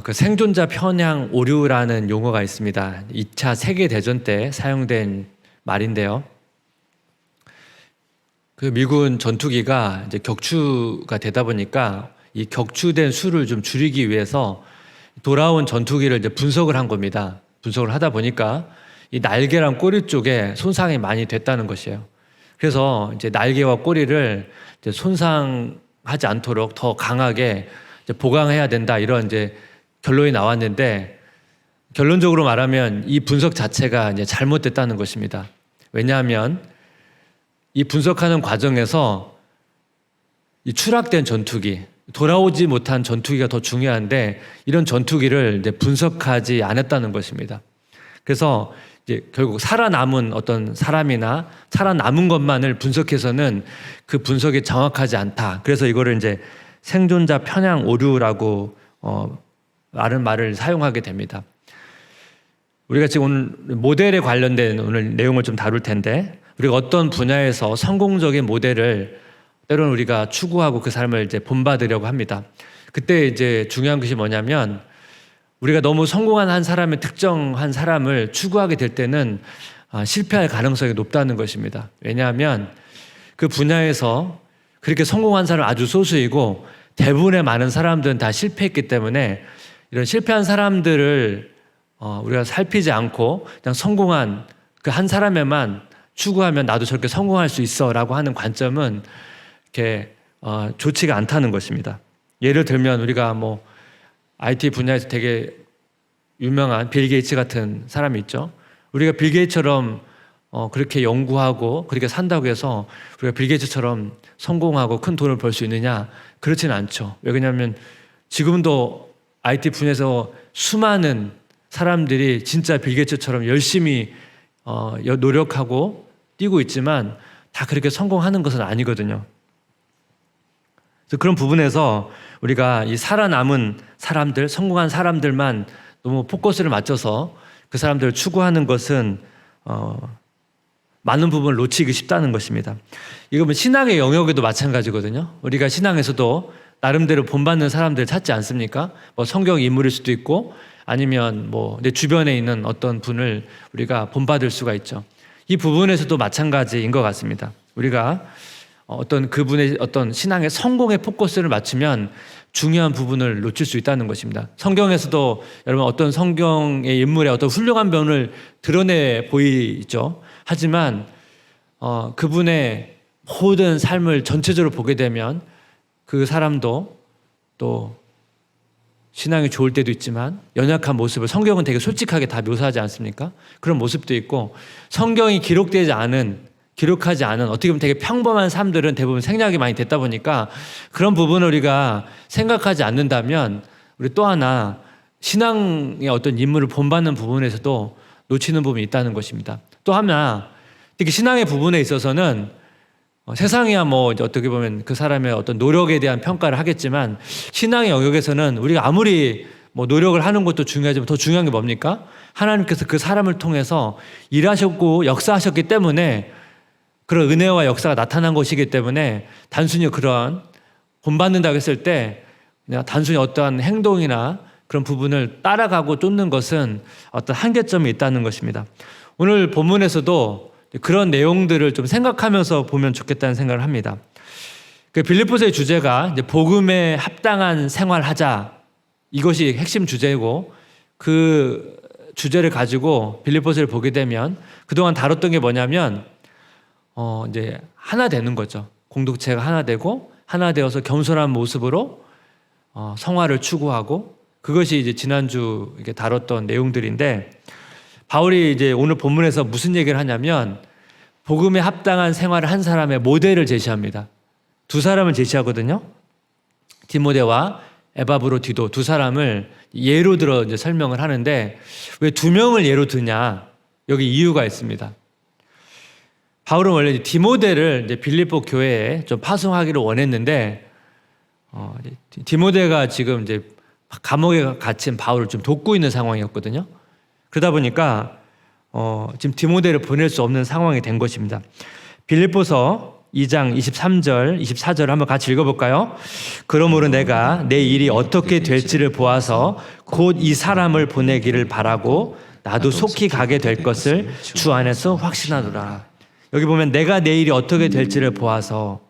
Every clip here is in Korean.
그 생존자 편향 오류라는 용어가 있습니다. 2차 세계대전 때 사용된 말인데요. 그 미군 전투기가 이제 격추가 되다 보니까 이 격추된 수를 좀 줄이기 위해서 돌아온 전투기를 이제 분석을 한 겁니다. 분석을 하다 보니까 이 날개랑 꼬리 쪽에 손상이 많이 됐다는 것이에요. 그래서 이제 날개와 꼬리를 이제 손상하지 않도록 더 강하게 이제 보강해야 된다, 이런 이제 결론이 나왔는데, 결론적으로 말하면 이 분석 자체가 이제 잘못됐다는 것입니다. 왜냐하면 이 분석하는 과정에서 이 추락된 전투기, 돌아오지 못한 전투기가 더 중요한데 이런 전투기를 이제 분석하지 않았다는 것입니다. 그래서 이제 결국 살아남은 어떤 사람이나 살아남은 것만을 분석해서는 그 분석이 정확하지 않다. 그래서 이거를 이제 생존자 편향 오류라고 라는 말을 사용하게 됩니다. 우리가 지금 오늘 모델에 관련된 오늘 내용을 좀 다룰 텐데, 우리가 어떤 분야에서 성공적인 모델을 때로는 우리가 추구하고 그 사람을 이제 본받으려고 합니다. 그때 이제 중요한 것이 뭐냐면, 우리가 너무 성공한 한 사람의 특정한 사람을 추구하게 될 때는 실패할 가능성이 높다는 것입니다. 왜냐하면 그 분야에서 그렇게 성공한 사람은 아주 소수이고 대부분의 많은 사람들은 다 실패했기 때문에 이런 실패한 사람들을 우리가 살피지 않고 그냥 성공한 그 한 사람에만 추구하면 나도 저렇게 성공할 수 있어 라고 하는 관점은 이렇게 좋지가 않다는 것입니다. 예를 들면 우리가 뭐 IT 분야에서 되게 유명한 빌 게이츠 같은 사람이 있죠. 우리가 빌 게이츠처럼 그렇게 연구하고 그렇게 산다고 해서 우리가 빌 게이츠처럼 성공하고 큰 돈을 벌 수 있느냐? 그렇지는 않죠. 왜냐하면 지금도 IT 분야에서 수많은 사람들이 진짜 빌 게이츠처럼 열심히 노력하고 뛰고 있지만 다 그렇게 성공하는 것은 아니거든요. 그래서 그런 부분에서 우리가 이 살아남은 사람들, 성공한 사람들만 너무 포커스를 맞춰서 그 사람들을 추구하는 것은 많은 부분을 놓치기 쉽다는 것입니다. 이거 뭐 신앙의 영역에도 마찬가지거든요. 우리가 신앙에서도 나름대로 본받는 사람들 찾지 않습니까? 뭐 성경 인물일 수도 있고 아니면 뭐 내 주변에 있는 어떤 분을 우리가 본받을 수가 있죠. 이 부분에서도 마찬가지인 것 같습니다. 우리가 어떤 그분의 어떤 신앙의 성공에 포커스를 맞추면 중요한 부분을 놓칠 수 있다는 것입니다. 성경에서도 여러분 어떤 성경의 인물의 어떤 훌륭한 면을 드러내 보이죠. 하지만 그분의 모든 삶을 전체적으로 보게 되면 그 사람도 또 신앙이 좋을 때도 있지만 연약한 모습을 성경은 되게 솔직하게 다 묘사하지 않습니까? 그런 모습도 있고, 성경이 기록하지 않은 어떻게 보면 되게 평범한 삶들은 대부분 생략이 많이 됐다 보니까 그런 부분을 우리가 생각하지 않는다면 우리 또 하나 신앙의 어떤 인물을 본받는 부분에서도 놓치는 부분이 있다는 것입니다. 또 하나 특히 신앙의 부분에 있어서는 세상이야 뭐 어떻게 보면 그 사람의 어떤 노력에 대한 평가를 하겠지만 신앙의 영역에서는 우리가 아무리 뭐 노력을 하는 것도 중요하지만 더 중요한 게 뭡니까? 하나님께서 그 사람을 통해서 일하셨고 역사하셨기 때문에 그런 은혜와 역사가 나타난 것이기 때문에 단순히 그런 본받는다고 했을 때 그냥 단순히 어떠한 행동이나 그런 부분을 따라가고 쫓는 것은 어떤 한계점이 있다는 것입니다. 오늘 본문에서도 그런 내용들을 좀 생각하면서 보면 좋겠다는 생각을 합니다. 그 빌립보서의 주제가 이제 복음에 합당한 생활하자, 이것이 핵심 주제고, 그 주제를 가지고 빌립보서를 보게 되면 그동안 다뤘던 게 뭐냐면 이제 하나 되는 거죠. 공동체가 하나 되고 하나 되어서 겸손한 모습으로 성화를 추구하고, 그것이 이제 지난주 이렇게 다뤘던 내용들인데, 바울이 이제 오늘 본문에서 무슨 얘기를 하냐면 복음에 합당한 생활을 한 사람의 모델을 제시합니다. 두 사람을 제시하거든요. 디모데와 에바브로디도 두 사람을 예로 들어 이제 설명을 하는데, 왜 두 명을 예로 드냐? 여기 이유가 있습니다. 바울은 원래 디모데를 이제 빌립보 교회에 좀 파송하기를 원했는데, 디모데가 지금 이제 감옥에 갇힌 바울을 좀 돕고 있는 상황이었거든요. 그러다 보니까 지금 디모데를 보낼 수 없는 상황이 된 것입니다. 빌립보서 2장 23절, 24절 한번 같이 읽어볼까요? 그러므로 내가 내 일이 어떻게 될지를 보아서 곧 이 사람을 보내기를 바라고 나도 속히 가게 될 것을 주 안에서 확신하노라. 여기 보면 내가 내 일이 어떻게 될지를 보아서,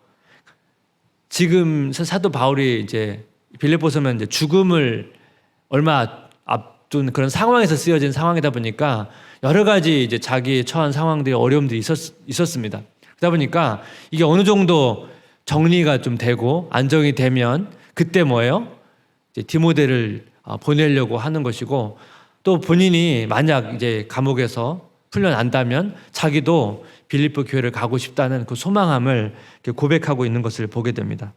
지금 사도 바울이 이제 빌립보서는 이제 죽음을 얼마 앞둔 그런 상황에서 쓰여진 상황이다 보니까 여러 가지 이제 자기 처한 상황들이 어려움들이 있었습니다. 그러다 보니까 이게 어느 정도 정리가 좀 되고 안정이 되면 그때 뭐예요? 이제 디모데를 보내려고 하는 것이고, 또 본인이 만약 이제 감옥에서 풀려난다면 자기도 빌립보 교회를 가고 싶다는 그 소망함을 고백하고 있는 것을 보게 됩니다.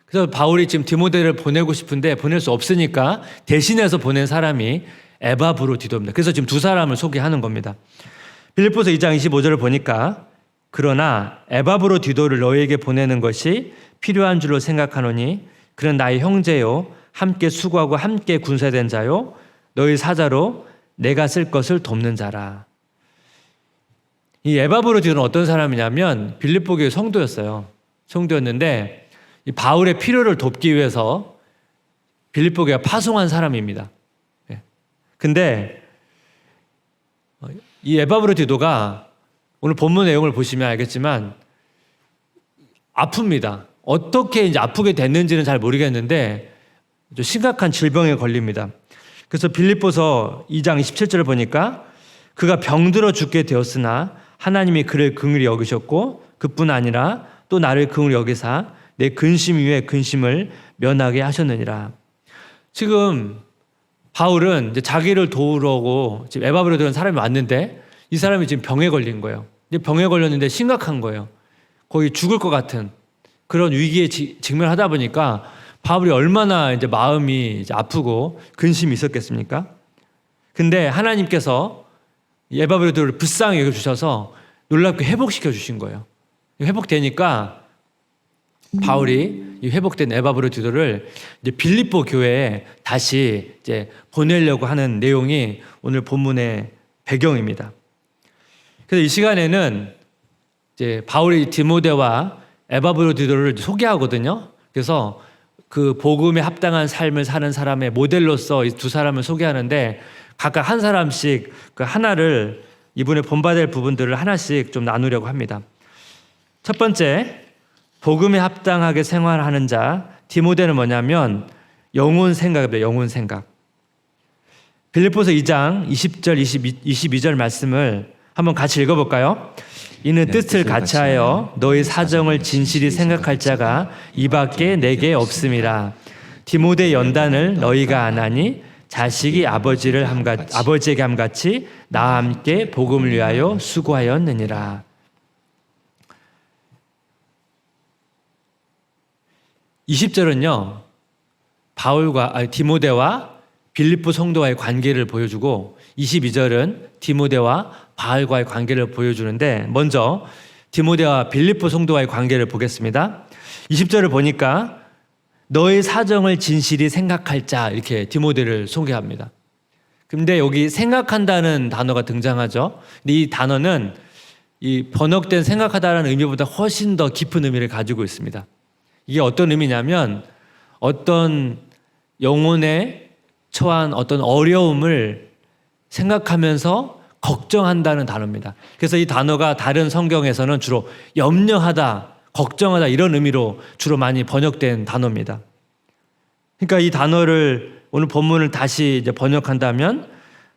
그래서 바울이 지금 디모데를 보내고 싶은데 보낼 수 없으니까 대신해서 보낸 사람이 에바브로디도입니다. 그래서 지금 두 사람을 소개하는 겁니다. 빌립보서 2장 25절을 보니까 그러나 에바브로디도를 너희에게 보내는 것이 필요한 줄로 생각하노니 그는 나의 형제요 함께 수고하고 함께 군사된 자요 너희 사자로 내가 쓸 것을 돕는 자라. 이 에바브로디도는 어떤 사람이냐면 빌립보 교회 성도였어요. 성도였는데 이 바울의 필요를 돕기 위해서 빌립보 교회가 파송한 사람입니다. 근데 이 에바브로디도가 오늘 본문 내용을 보시면 알겠지만 아픕니다. 어떻게 이제 아프게 됐는지는 잘 모르겠는데 좀 심각한 질병에 걸립니다. 그래서 빌립보서 2장 27절을 보니까 그가 병들어 죽게 되었으나 하나님이 그를 긍휼히 여기셨고 그뿐 아니라 또 나를 긍휼히 여기사 내 근심 위에 근심을 면하게 하셨느니라. 지금 바울은 이제 자기를 도우려고 지금 에바브로디도라는 사람이 왔는데 이 사람이 지금 병에 걸린 거예요. 이제 병에 걸렸는데 심각한 거예요. 거의 죽을 것 같은 그런 위기에 직면하다 보니까 바울이 얼마나 이제 마음이 이제 아프고 근심이 있었겠습니까? 근데 하나님께서 에바브로디도를 불쌍히 여겨주셔서 놀랍게 회복시켜 주신 거예요. 회복되니까 바울이 이 회복된 에바브로디도를 이제 빌립보 교회에 다시 이제 보내려고 하는 내용이 오늘 본문의 배경입니다. 그래서 이 시간에는 이제 바울이 디모데와 에바브로디도를 소개하거든요. 그래서 그 복음에 합당한 삶을 사는 사람의 모델로서 이 두 사람을 소개하는데 각각 한 사람씩 그 하나를 이분의 본받을 부분들을 하나씩 좀 나누려고 합니다. 첫 번째, 복음에 합당하게 생활하는 자 디모데는 뭐냐면 영혼 생각입니다. 영혼 생각. 빌립보서 2장 20절 22절 말씀을 한번 같이 읽어볼까요? 이는 뜻을 같이하여 너희 사정을 진실히 생각할 자가 이밖에 내게 없음이라. 디모데 연단을 너희가 안 하니 자식이 아버지에게 함같이 나와 함께 복음을 위하여 수고하였느니라. (20절은요) 디모데와 빌립보 성도와의 관계를 보여주고 22절은 디모데와 바울과의 관계를 보여주는데 먼저 디모데와 빌립보 성도와의 관계를 보겠습니다. 20절을 보니까 너의 사정을 진실히 생각할 자 이렇게 디모데를 소개합니다. 근데 여기 생각한다는 단어가 등장하죠. 근데 이 단어는 이 번역된 생각하다라는 의미보다 훨씬 더 깊은 의미를 가지고 있습니다. 이게 어떤 의미냐면 어떤 영혼에 처한 어떤 어려움을 생각하면서 걱정한다는 단어입니다. 그래서 이 단어가 다른 성경에서는 주로 염려하다, 걱정하다 이런 의미로 주로 많이 번역된 단어입니다. 그러니까 이 단어를 오늘 본문을 다시 이제 번역한다면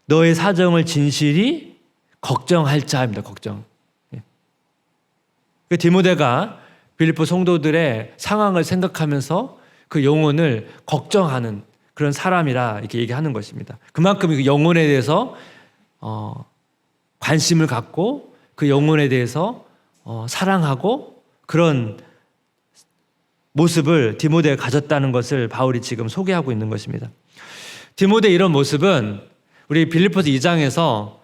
너의 사정을 진실히 걱정할 자입니다. 걱정. 그 디모데가 빌립보 성도들의 상황을 생각하면서 그 영혼을 걱정하는 그런 사람이라 이렇게 얘기하는 것입니다. 그만큼 그 영혼에 대해서 관심을 갖고 그 영혼에 대해서 사랑하고 그런 모습을 디모데가 가졌다는 것을 바울이 지금 소개하고 있는 것입니다. 디모데의 이런 모습은 우리 빌립보서 2장에서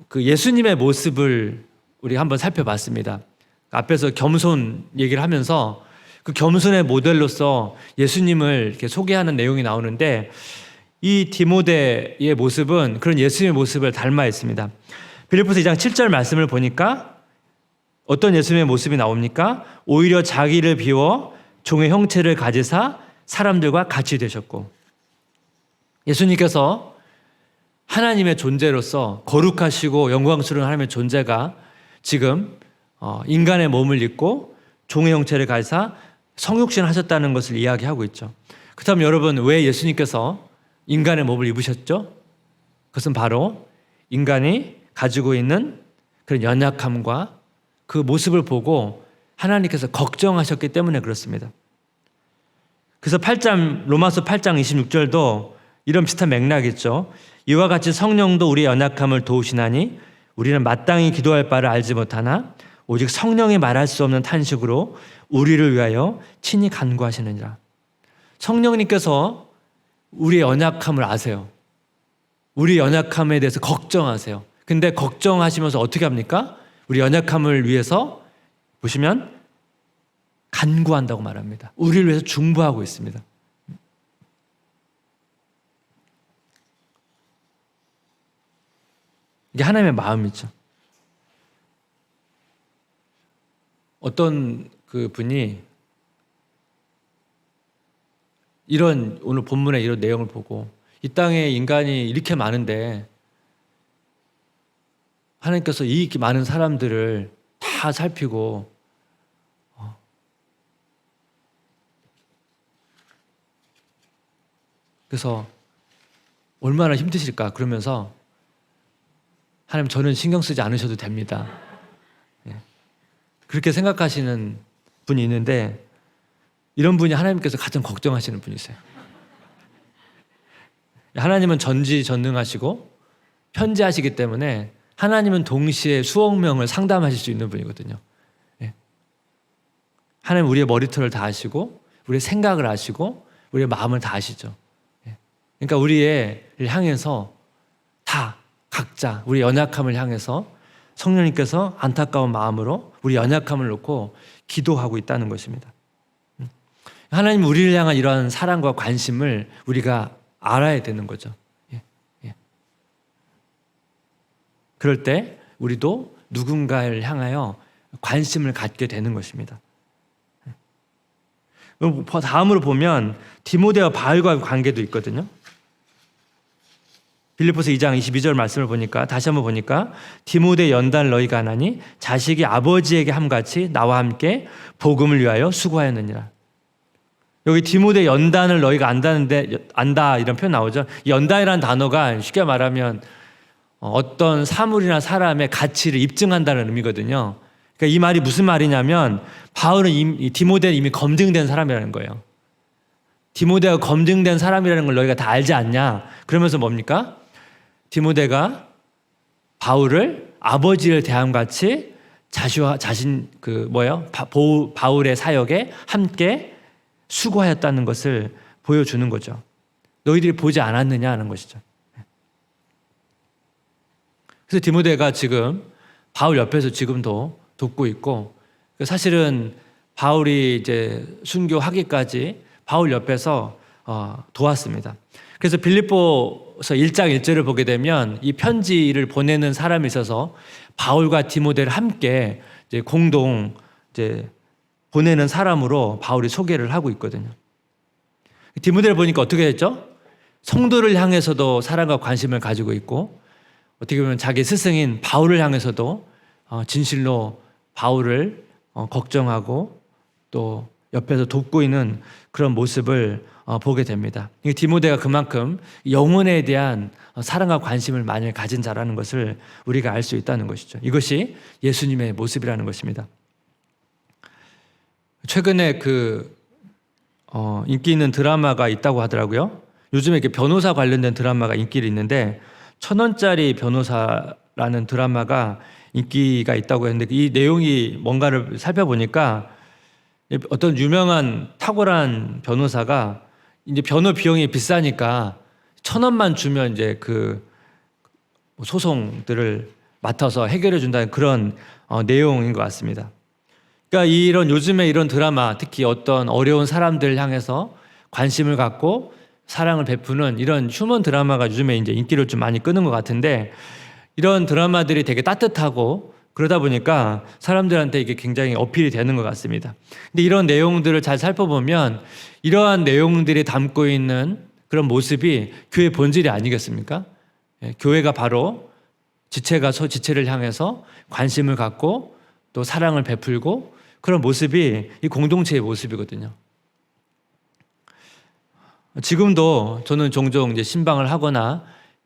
그 예수님의 모습을 우리가 한번 살펴봤습니다. 앞에서 겸손 얘기를 하면서 그 겸손의 모델로서 예수님을 이렇게 소개하는 내용이 나오는데 이 디모데의 모습은 그런 예수님의 모습을 닮아 있습니다. 빌립보서 2장 7절 말씀을 보니까 어떤 예수님의 모습이 나옵니까? 오히려 자기를 비워 종의 형체를 가지사 사람들과 같이 되셨고, 예수님께서 하나님의 존재로서 거룩하시고 영광스러운 하나님의 존재가 지금 인간의 몸을 입고 종의 형체를 가지사 성육신을 하셨다는 것을 이야기하고 있죠. 그렇다면 여러분, 왜 예수님께서 인간의 몸을 입으셨죠? 그것은 바로 인간이 가지고 있는 그런 연약함과 그 모습을 보고 하나님께서 걱정하셨기 때문에 그렇습니다. 그래서 로마서 8장 26절도 이런 비슷한 맥락이죠. 이와 같이 성령도 우리의 연약함을 도우시나니 우리는 마땅히 기도할 바를 알지 못하나 오직 성령이 말할 수 없는 탄식으로 우리를 위하여 친히 간구하시느니라. 성령님께서 우리의 연약함을 아세요. 우리 연약함에 대해서 걱정하세요. 근데 걱정하시면서 어떻게 합니까? 우리 연약함을 위해서 보시면 간구한다고 말합니다. 우리를 위해서 중보하고 있습니다. 이게 하나님의 마음이죠. 어떤 그 분이 이런 오늘 본문의 이런 내용을 보고 이 땅에 인간이 이렇게 많은데 하나님께서 이 많은 사람들을 다 살피고 그래서 얼마나 힘드실까 그러면서 하나님 저는 신경 쓰지 않으셔도 됩니다. 그렇게 생각하시는 분이 있는데 이런 분이 하나님께서 가장 걱정하시는 분이세요. 하나님은 전지전능하시고 편지하시기 때문에 하나님은 동시에 수억 명을 상담하실 수 있는 분이거든요. 하나님 우리의 머리털을 다 아시고 우리의 생각을 아시고 우리의 마음을 다 아시죠. 그러니까 우리를 향해서 다 각자 우리 연약함을 향해서 성령님께서 안타까운 마음으로 우리 연약함을 놓고 기도하고 있다는 것입니다. 하나님 우리를 향한 이러한 사랑과 관심을 우리가 알아야 되는 거죠. 그럴 때 우리도 누군가를 향하여 관심을 갖게 되는 것입니다. 다음으로 보면 디모데와 바울과의 관계도 있거든요. 빌립보서 2장 22절 말씀을 보니까 다시 한번 보니까 디모데 연단을 너희가 하나니 자식이 아버지에게 함같이 나와 함께 복음을 위하여 수고하였느니라. 여기 디모데 연단을 너희가 안다 이런 표현 나오죠. 이 연단이라는 단어가 쉽게 말하면 어떤 사물이나 사람의 가치를 입증한다는 의미거든요. 그러니까 이 말이 무슨 말이냐면 바울은 디모데는 이미 검증된 사람이라는 거예요. 디모데가 검증된 사람이라는 걸 너희가 다 알지 않냐? 그러면서 뭡니까? 디모데가 바울을 아버지를 대함같이 바울의 사역에 함께 수고하였다는 것을 보여주는 거죠. 너희들이 보지 않았느냐 하는 것이죠. 그래서 디모데가 지금 바울 옆에서 지금도 돕고 있고, 사실은 바울이 이제 순교하기까지 바울 옆에서 도왔습니다. 그래서 빌립보서 1장 1절을 보게 되면 이 편지를 보내는 사람이 있어서 바울과 디모데를 함께 이제 공동 이제 보내는 사람으로 바울이 소개를 하고 있거든요. 디모데를 보니까 어떻게 됐죠? 성도를 향해서도 사랑과 관심을 가지고 있고, 어떻게 보면 자기 스승인 바울을 향해서도 진실로 바울을 걱정하고 또 옆에서 돕고 있는 그런 모습을 보게 됩니다. 디모데가 그만큼 영혼에 대한 사랑과 관심을 많이 가진 자라는 것을 우리가 알 수 있다는 것이죠. 이것이 예수님의 모습이라는 것입니다. 최근에 인기 있는 드라마가 있다고 하더라고요. 요즘에 이렇게 변호사 관련된 드라마가 인기를 있는데 1,000원짜리 변호사라는 드라마가 인기가 있다고 했는데 이 내용이 뭔가를 살펴보니까 어떤 유명한 탁월한 변호사가 이제 변호 비용이 비싸니까 1,000원만 주면 이제 그 소송들을 맡아서 해결해 준다는 그런 내용인 것 같습니다. 그러니까 요즘에 이런 드라마, 특히 어떤 어려운 사람들 향해서 관심을 갖고 사랑을 베푸는 이런 휴먼 드라마가 요즘에 이제 인기를 좀 많이 끄는 것 같은데, 이런 드라마들이 되게 따뜻하고 그러다 보니까 사람들한테 이게 굉장히 어필이 되는 것 같습니다. 근데 이런 내용들을 잘 살펴보면 이러한 내용들이 담고 있는 그런 모습이 교회의 본질이 아니겠습니까? 교회가 바로 지체가 지체를 향해서 관심을 갖고 또 사랑을 베풀고 그런 모습이 이 공동체의 모습이거든요. 지금도 저는 종종 이제 신방을 하거나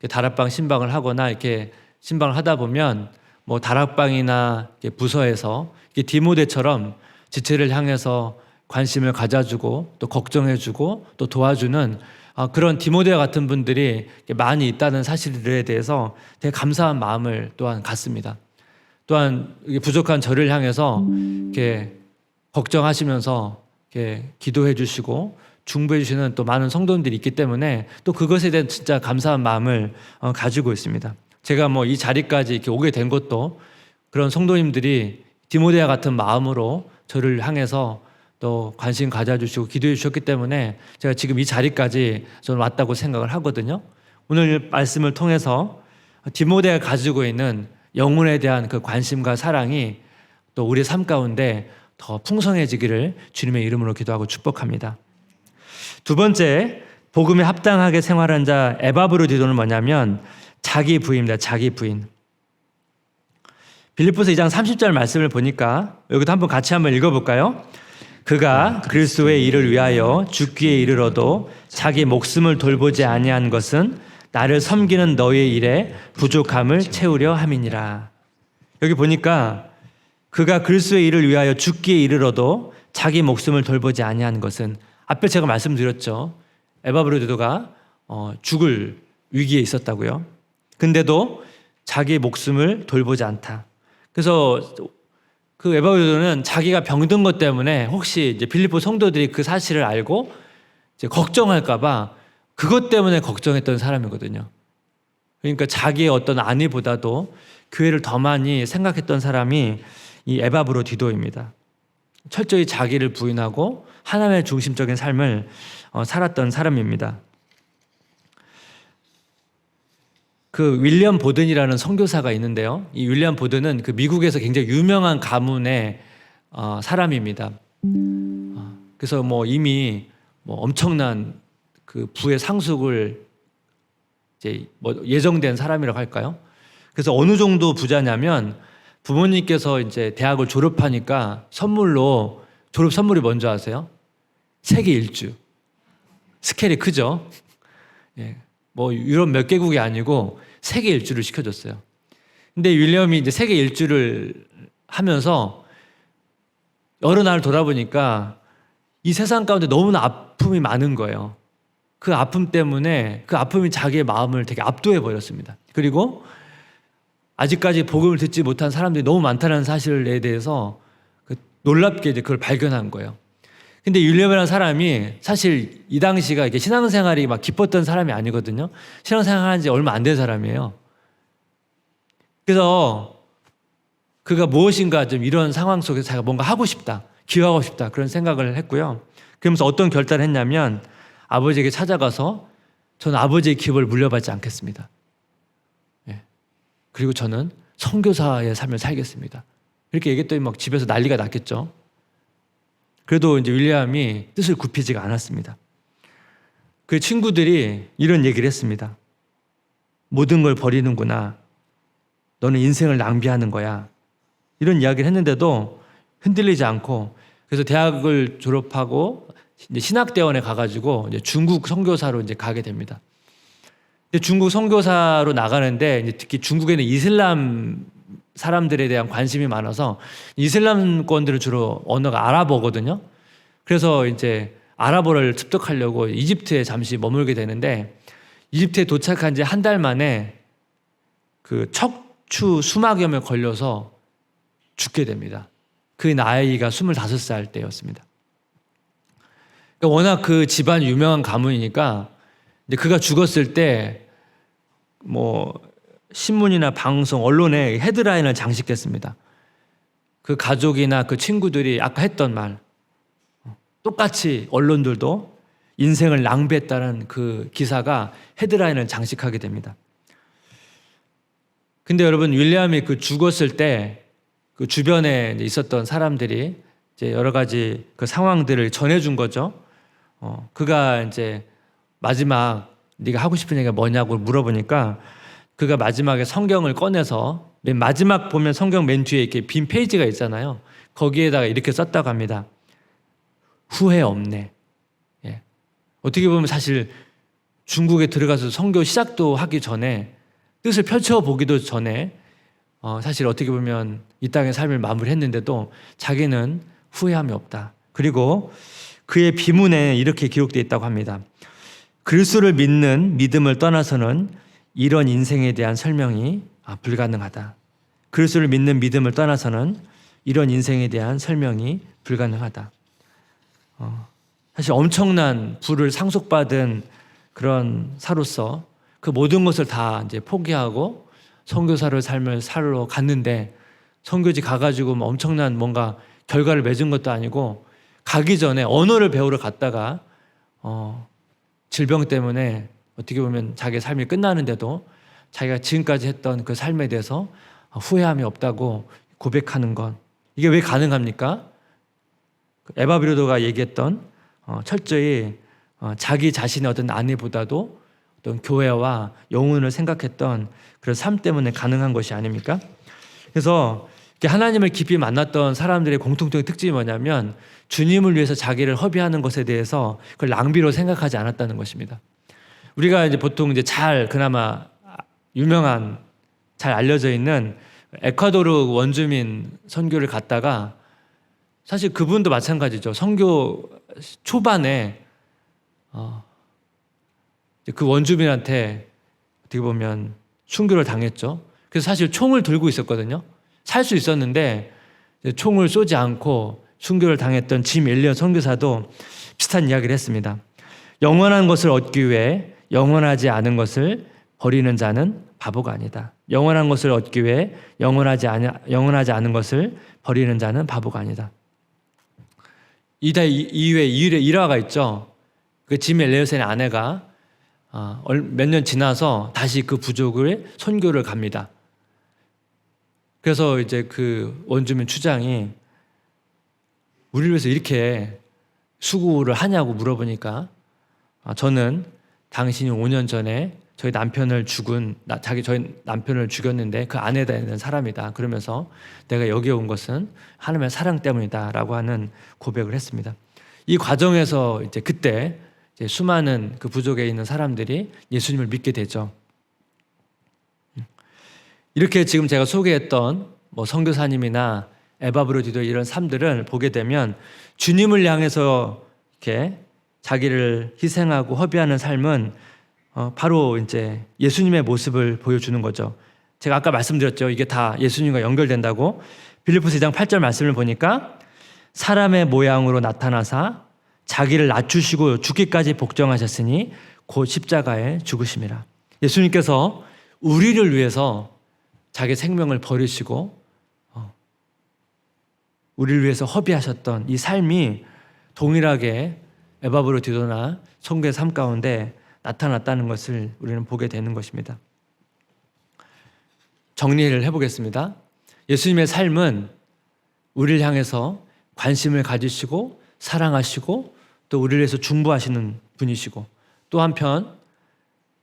다락방 신방을 하거나 이렇게 신방을 하다 보면 뭐 다락방이나 부서에서 디모데처럼 지체를 향해서 관심을 가져주고 또 걱정해주고 또 도와주는 그런 디모데와 같은 분들이 많이 있다는 사실들에 대해서 되게 감사한 마음을 또한 갖습니다. 또한 부족한 저를 향해서 이렇게 걱정하시면서 이렇게 기도해 주시고 중보해 주시는 또 많은 성도님들이 있기 때문에 또 그것에 대한 진짜 감사한 마음을 가지고 있습니다. 제가 뭐 이 자리까지 이렇게 오게 된 것도 그런 성도님들이 디모데와 같은 마음으로 저를 향해서 또 관심 가져주시고 기도해 주셨기 때문에 제가 지금 이 자리까지 저는 왔다고 생각을 하거든요. 오늘 말씀을 통해서 디모데가 가지고 있는 영혼에 대한 그 관심과 사랑이 또 우리의 삶 가운데 더 풍성해지기를 주님의 이름으로 기도하고 축복합니다. 두 번째, 복음에 합당하게 생활한 자 에바브로디도는 뭐냐면 자기 부인입니다. 자기 부인. 빌립보서 2장 30절 말씀을 보니까 여기도 한번 같이 한번 읽어볼까요? 그가 그리스도의 일을 위하여 죽기에 이르러도 자기 목숨을 돌보지 아니한 것은 나를 섬기는 너의 일에 부족함을 채우려 함이니라. 여기 보니까 그가 그리스도의 일을 위하여 죽기에 이르러도 자기 목숨을 돌보지 아니한 것은 앞에 제가 말씀드렸죠. 에바브로디도가 죽을 위기에 있었다고요. 근데도 자기 목숨을 돌보지 않다. 그래서 그 에바브로디도는 자기가 병든 것 때문에 혹시 이제 빌립보 성도들이 그 사실을 알고 이제 걱정할까봐 그것 때문에 걱정했던 사람이거든요. 그러니까 자기의 어떤 안위보다도 교회를 더 많이 생각했던 사람이 이 에바브로디도입니다. 철저히 자기를 부인하고 하나님의 중심적인 삶을 살았던 사람입니다. 그 윌리엄 보든이라는 선교사가 있는데요. 이 윌리엄 보든은 그 미국에서 굉장히 유명한 가문의 사람입니다. 그래서 뭐 이미 뭐 엄청난 그 부의 상속을 이제 뭐 예정된 사람이라고 할까요? 그래서 어느 정도 부자냐면 부모님께서 이제 대학을 졸업하니까 선물로 졸업 선물이 뭔지 아세요? 세계 일주. 스케일이 크죠? 예. 뭐 유럽 몇 개국이 아니고 세계 일주를 시켜줬어요. 근데 윌리엄이 이제 세계 일주를 하면서 여러 날 돌아보니까 이 세상 가운데 너무나 아픔이 많은 거예요. 그 아픔 때문에 그 아픔이 자기의 마음을 되게 압도해 버렸습니다. 그리고 아직까지 복음을 듣지 못한 사람들이 너무 많다는 사실에 대해서 놀랍게 이제 그걸 발견한 거예요. 근데 윌리엄이라는 사람이 사실 이 당시가 이게 신앙생활이 막 기뻤던 사람이 아니거든요. 신앙생활 한 지 얼마 안 된 사람이에요. 그래서 그가 무엇인가 좀 이런 상황 속에서 자기가 뭔가 하고 싶다, 기여하고 싶다 그런 생각을 했고요. 그러면서 어떤 결단을 했냐면 아버지에게 찾아가서 저는 아버지의 기업을 물려받지 않겠습니다. 그리고 저는 선교사의 삶을 살겠습니다. 이렇게 얘기했더니 막 집에서 난리가 났겠죠. 그래도 이제 윌리엄이 뜻을 굽히지가 않았습니다. 그 친구들이 이런 얘기를 했습니다. 모든 걸 버리는구나. 너는 인생을 낭비하는 거야. 이런 이야기를 했는데도 흔들리지 않고 그래서 대학을 졸업하고 이제 신학대원에 가가지고 이제 중국 선교사로 이제 가게 됩니다. 중국 선교사로 나가는데 이제 특히 중국에는 이슬람 사람들에 대한 관심이 많아서 이슬람권들은 주로 언어가 아랍어거든요. 그래서 이제 아랍어를 습득하려고 이집트에 잠시 머물게 되는데 이집트에 도착한 지 한 달 만에 그 척추 수막염에 걸려서 죽게 됩니다. 그 나이가 25살 때였습니다. 그러니까 워낙 그 집안이 유명한 가문이니까 이제 그가 죽었을 때 뭐 신문이나 방송, 언론에 헤드라인을 장식했습니다. 그 가족이나 그 친구들이 아까 했던 말 똑같이 언론들도 인생을 낭비했다는 그 기사가 헤드라인을 장식하게 됩니다. 근데 여러분 윌리엄이 그 죽었을 때 그 주변에 이제 있었던 사람들이 이제 여러 가지 그 상황들을 전해준 거죠. 그가 이제 마지막 네가 하고 싶은 얘기가 뭐냐고 물어보니까 그가 마지막에 성경을 꺼내서 맨 마지막 보면 성경 맨 뒤에 이렇게 빈 페이지가 있잖아요. 거기에다가 이렇게 썼다고 합니다. 후회 없네. 예. 어떻게 보면 사실 중국에 들어가서 선교 시작도 하기 전에 뜻을 펼쳐보기도 전에 사실 어떻게 보면 이 땅의 삶을 마무리했는데도 자기는 후회함이 없다. 그리고 그의 비문에 이렇게 기록되어 있다고 합니다. 그리스도를 믿는 믿음을 떠나서는 이런 인생에 대한 설명이 불가능하다. 그리스도를 믿는 믿음을 떠나서는 이런 인생에 대한 설명이 불가능하다. 사실 엄청난 부를 상속받은 그런 사로서 그 모든 것을 다 이제 포기하고 선교사를 삶을 살러 갔는데 선교지 가가지고 뭐 엄청난 뭔가 결과를 맺은 것도 아니고 가기 전에 언어를 배우러 갔다가 질병 때문에 어떻게 보면 자기의 삶이 끝나는데도 자기가 지금까지 했던 그 삶에 대해서 후회함이 없다고 고백하는 것, 이게 왜 가능합니까? 에바브리도가 얘기했던 철저히 자기 자신의 어떤 안위보다도 어떤 교회와 영혼을 생각했던 그런 삶 때문에 가능한 것이 아닙니까? 그래서 하나님을 깊이 만났던 사람들의 공통적인 특징이 뭐냐면 주님을 위해서 자기를 허비하는 것에 대해서 그걸 낭비로 생각하지 않았다는 것입니다. 우리가 이제 보통 이제 잘 그나마 유명한 잘 알려져 있는 에콰도르 원주민 선교를 갔다가 사실 그분도 마찬가지죠. 선교 초반에 그 원주민한테 어떻게 보면 순교를 당했죠. 그래서 사실 총을 들고 있었거든요. 살 수 있었는데 총을 쏘지 않고 순교를 당했던 짐 엘리엇 선교사도 비슷한 이야기를 했습니다. 영원한 것을 얻기 위해 영원하지 않은 것을 버리는 자는 바보가 아니다. 영원한 것을 얻기 위해 영원하지 않은 것을 버리는 자는 바보가 아니다. 이후에 일화가 있죠. 그 짐 엘리엇의 아내가 몇 년 지나서 다시 그 부족을 선교를 갑니다. 그래서 이제 그 원주민 추장이 우리를 위해서 이렇게 수고를 하냐고 물어보니까 저는 당신이 5년 전에 저희 남편을 죽였는데 그 아내에 대한 사람이다. 그러면서 내가 여기에 온 것은 하나님의 사랑 때문이다라고 하는 고백을 했습니다. 이 과정에서 이제 그때 이제 수많은 그 부족에 있는 사람들이 예수님을 믿게 되죠. 이렇게 지금 제가 소개했던 뭐 선교사님이나 에바브로디도 이런 삶들을 보게 되면 주님을 향해서 이렇게 자기를 희생하고 허비하는 삶은 바로 이제 예수님의 모습을 보여주는 거죠. 제가 아까 말씀드렸죠. 이게 다 예수님과 연결된다고. 빌립보서 2장 8절 말씀을 보니까 사람의 모양으로 나타나사 자기를 낮추시고 죽기까지 복종하셨으니 곧 십자가에 죽으심이라. 예수님께서 우리를 위해서 자기 생명을 버리시고 우리를 위해서 허비하셨던 이 삶이 동일하게 에바브로디도나 선교의 삶 가운데 나타났다는 것을 우리는 보게 되는 것입니다. 정리를 해보겠습니다. 예수님의 삶은 우리를 향해서 관심을 가지시고 사랑하시고 또 우리를 위해서 중보하시는 분이시고 또 한편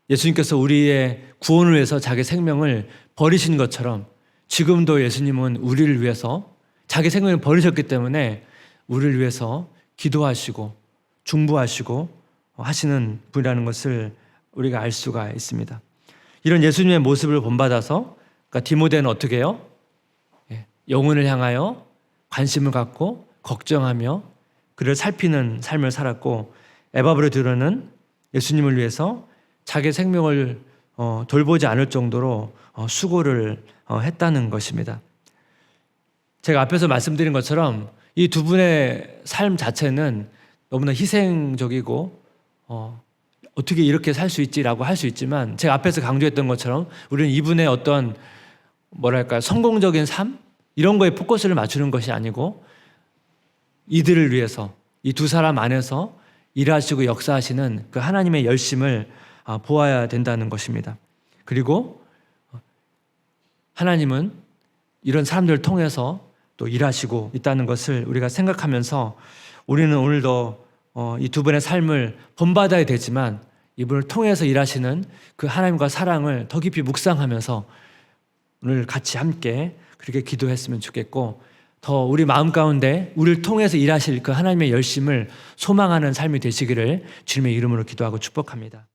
예수님께서 우리의 구원을 위해서 자기 생명을 버리신 것처럼 지금도 예수님은 우리를 위해서 자기 생명을 버리셨기 때문에 우리를 위해서 기도하시고 중보하시고 하시는 분이라는 것을 우리가 알 수가 있습니다. 이런 예수님의 모습을 본받아서 그러니까 디모데는 어떻게 해요? 영혼을 향하여 관심을 갖고 걱정하며 그를 살피는 삶을 살았고 에바브로디도는 예수님을 위해서 자기 생명을 돌보지 않을 정도로 수고를 했다는 것입니다. 제가 앞에서 말씀드린 것처럼 이 두 분의 삶 자체는 너무나 희생적이고 어떻게 이렇게 살 수 있지라고 할 수 있지만 제가 앞에서 강조했던 것처럼 우리는 이분의 어떤 성공적인 삶? 이런 거에 포커스를 맞추는 것이 아니고 이들을 위해서 이 두 사람 안에서 일하시고 역사하시는 그 하나님의 열심을 보아야 된다는 것입니다. 그리고 하나님은 이런 사람들을 통해서 또 일하시고 있다는 것을 우리가 생각하면서 우리는 오늘도 이 두 분의 삶을 본받아야 되지만 이분을 통해서 일하시는 그 하나님과 사랑을 더 깊이 묵상하면서 오늘 같이 함께 그렇게 기도했으면 좋겠고, 더 우리 마음 가운데 우리를 통해서 일하실 그 하나님의 열심을 소망하는 삶이 되시기를 주님의 이름으로 기도하고 축복합니다.